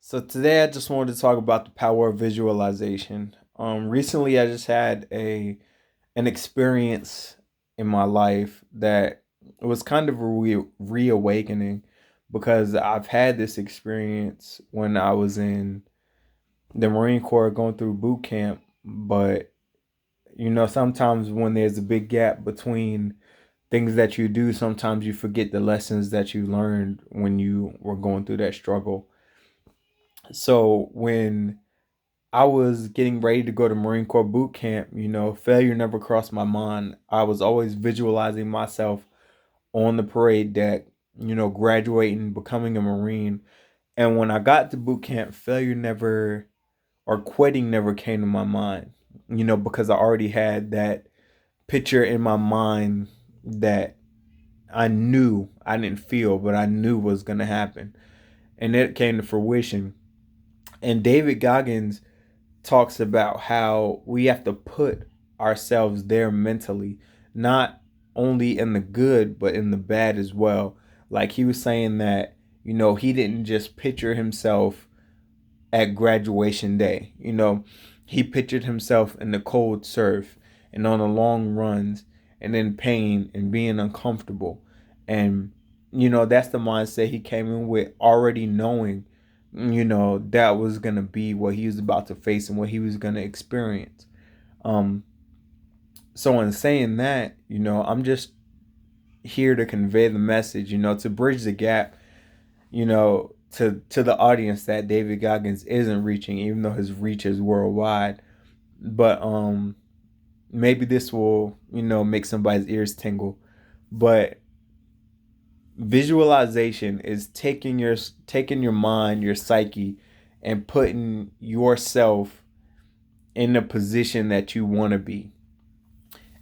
So today I just wanted to talk about the power of visualization. Recently I just had a an experience in my life that was kind of a reawakening because I've had this experience when I was in the Marine Corps going through boot camp, but sometimes when there's a big gap between things that you do, sometimes you forget the lessons that you learned when you were going through that struggle. So when I was getting ready to go to Marine Corps boot camp, failure never crossed my mind. I was always visualizing myself on the parade deck, graduating, becoming a Marine. And when I got to boot camp, failure never or quitting never came to my mind, because I already had that picture in my mind that I knew, I didn't feel, but I knew was going to happen. And it came to fruition. And David Goggins talks about how we have to put ourselves there mentally, not only in the good, but in the bad as well. Like he was saying that, he didn't just picture himself at graduation day. He pictured himself in the cold surf and on the long runs and in pain and being uncomfortable. And, that's the mindset he came in with, already knowing, that was going to be what he was about to face and what he was going to experience. Um, so, in saying that, I'm just here to convey the message, to bridge the gap, to the audience that David Goggins isn't reaching, even though his reach is worldwide. But maybe this will, make somebody's ears tingle. But visualization is taking your mind, your psyche, and putting yourself in the position that you want to be.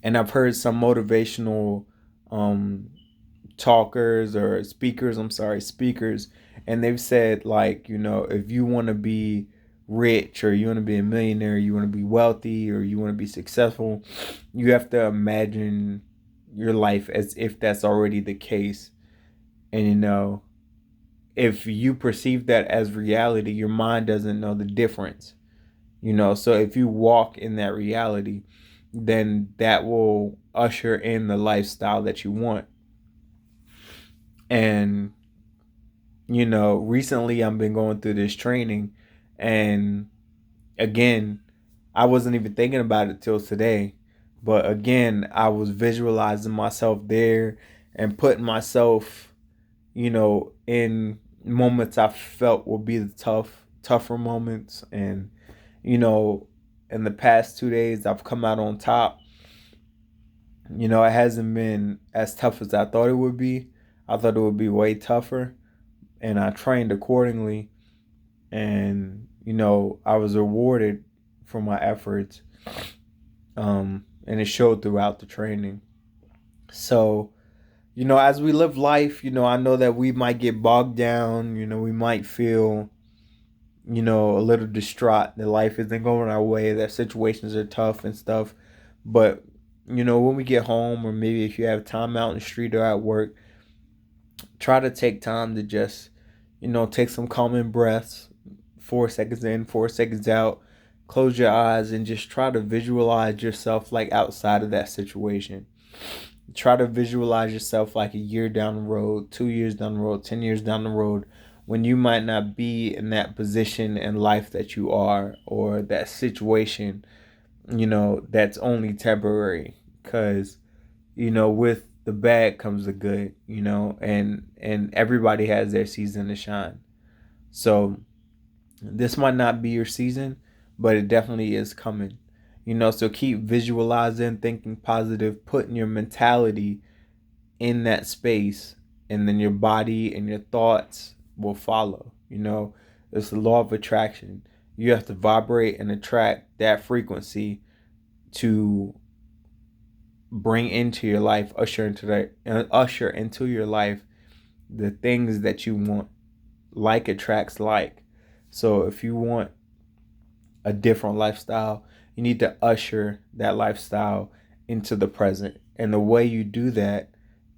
And I've heard some motivational um talkers or speakers, I'm sorry, speakers, and they've said, like, if you want to be rich, or you want to be a millionaire, you want to be wealthy, or you want to be successful, you have to imagine your life as if that's already the case. And if you perceive that as reality, your mind doesn't know the difference. So if you walk in that reality, then that will usher in the lifestyle that you want. And recently I've been going through this training, and again, I wasn't even thinking about it till today, but again, I was visualizing myself there and putting myself, in moments I felt would be the tougher moments. And you know in the past 2 days I've come out on top. It hasn't been as tough as I thought it would be. I thought it would be way tougher, and I trained accordingly. And I was rewarded for my efforts, and it showed throughout the training. So, as we live life, I know that we might get bogged down. We might feel, a little distraught that life isn't going our way, that situations are tough and stuff. But when we get home, or maybe if you have time out in the street or at work, try to take time to just, take some calming breaths, 4 seconds in, 4 seconds out. Close your eyes and just try to visualize yourself like outside of that situation. Try to visualize yourself like a year down the road, 2 years down the road, 10 years down the road, when you might not be in that position in life that you are, or that situation, that's only temporary. Because, with the bad comes the good, and everybody has their season to shine. So this might not be your season, but it definitely is coming. So keep visualizing, thinking positive, putting your mentality in that space, and then your body and your thoughts will follow. It's the law of attraction. You have to vibrate and attract that frequency to bring into your life, usher into your life the things that you want. Like attracts like. So if you want a different lifestyle, you need to usher that lifestyle into the present. And the way you do that,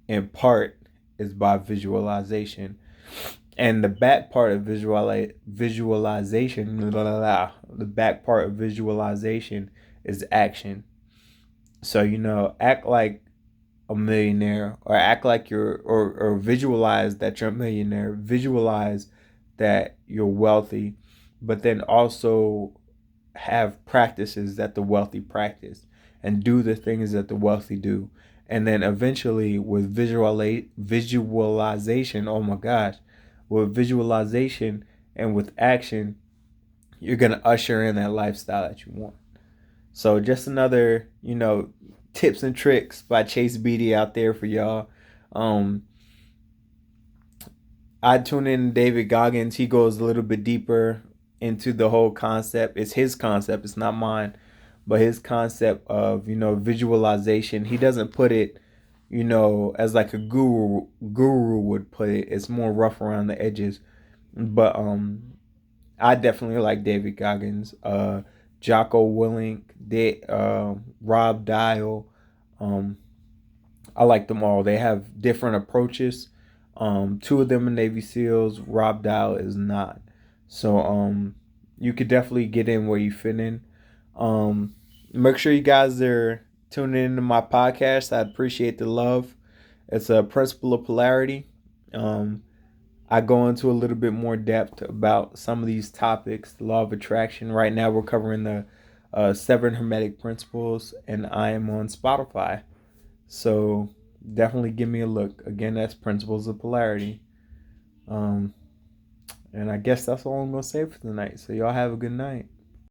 in part, is by visualization. And the back part of visualization, the back part of visualization is action. So, act like a millionaire, or act like or visualize that you're a millionaire, visualize that you're wealthy, but then also have practices that the wealthy practice and do the things that the wealthy do. And then eventually with visualization, oh my gosh, with visualization and with action, you're going to usher in that lifestyle that you want. So just another, tips and tricks by Chase Beatty out there for y'all. Um, I tune in David Goggins. He goes a little bit deeper into the whole concept. It's his concept. It's not mine, but his concept of visualization. He doesn't put it, as like a guru would put it. It's more rough around the edges. But I definitely like David Goggins, Jocko Willink, Rob Dial. Um, I like them all. They have different approaches. Two of them are Navy SEALs. Rob Dial is not. So you could definitely get in where you fit in. Make sure you guys are tuning into my podcast. I appreciate the love. It's a principle of polarity. Um, I go into a little bit more depth about some of these topics. The law of attraction. Right now, we're covering the 7 Hermetic Principles, and I am on Spotify. So definitely give me a look. Again, that's Principles of Polarity. And I guess that's all I'm going to say for tonight. So y'all have a good night.